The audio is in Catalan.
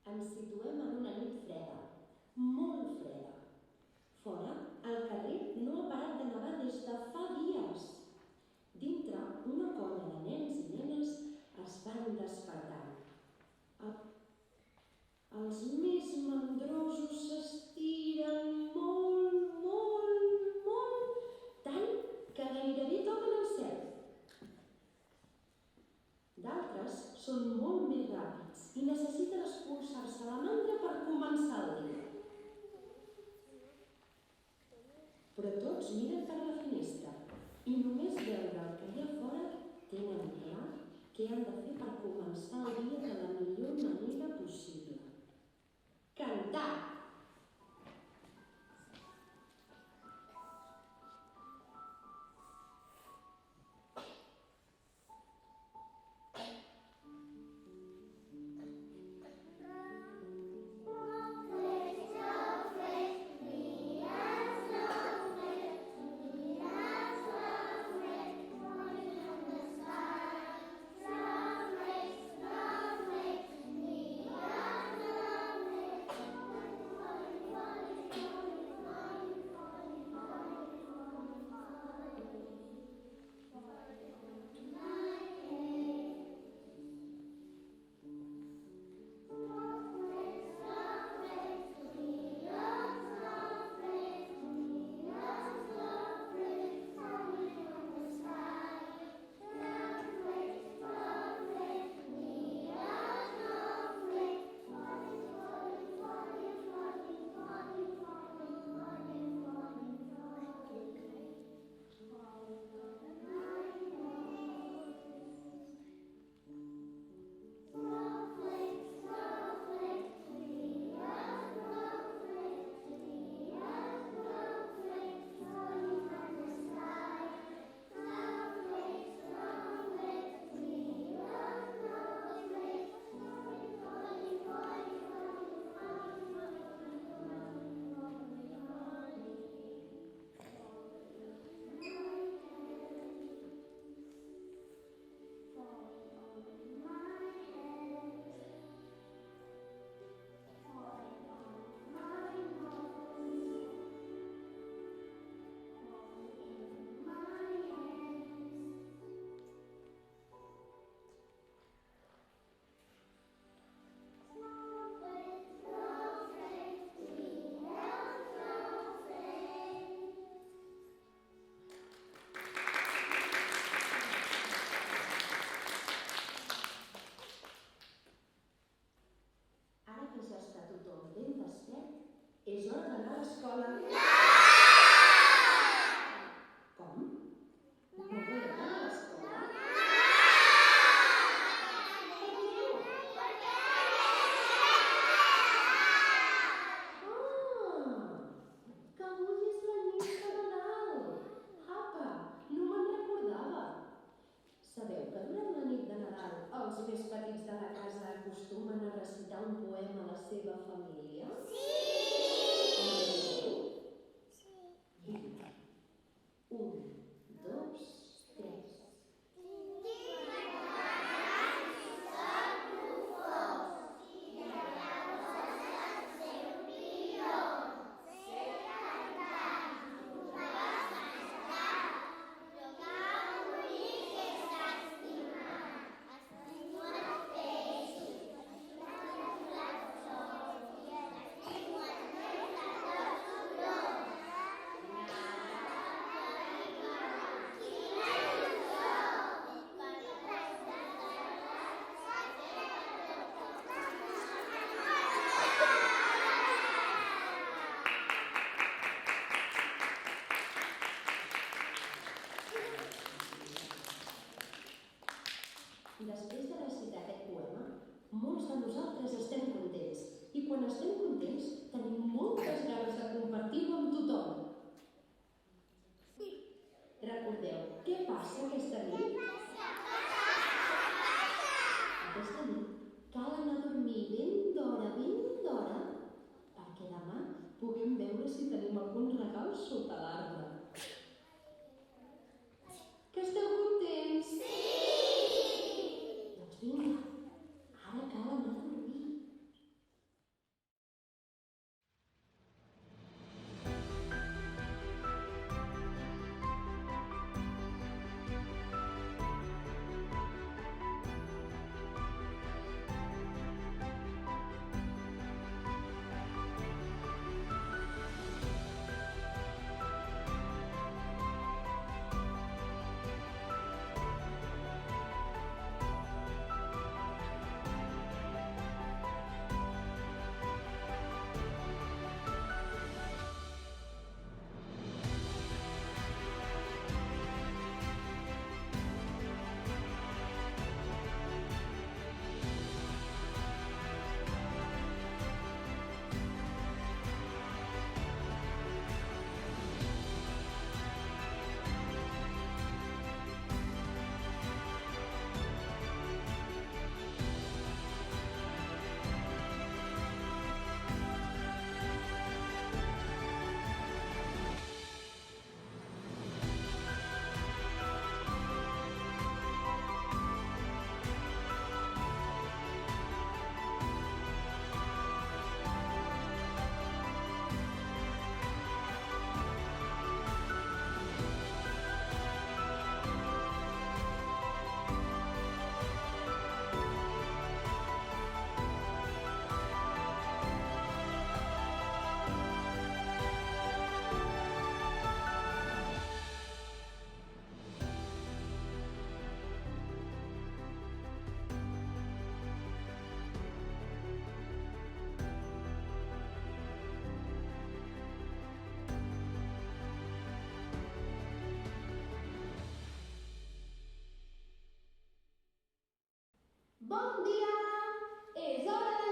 Ens situem en una nit freda, molt freda. Fora, el carrer no ha parat de nevar des de fa dies. Dintre, una colla de nens i nenes es van despertant. Els més mandrosos s'estiren molt, molt, molt, tant que gairebé toquen el cel. D'altres són molt més ràpids i necessiten expulsar-se la mandra per començar el dia. Però tots miren per la finestra i només veure el que hi ha fora tenen clar què han de fer per començar el dia de la millor manera possible. Cantar! És hora d'anar a l'escola. Com? No vull anar a l'escola? Que avui és la nit de Nadal. Apa, no me'n recordava. Sabeu que durant la nit de Nadal els més petits de la casa acostumen a recitar un poema a la seva família? Sí! Després de recitar aquest poema, molts de nosaltres estem contents i quan estem contents tenim moltes ganes de compartir-ho amb tothom. Recordeu, què passa aquesta nit? Aquesta nit cal anar a dormir ben d'hora, perquè demà puguem veure si tenim algun regal sota l'arbre. Que esteu contents? Sí! Vinga, ara cal anar a dormir. Bon dia! És hora de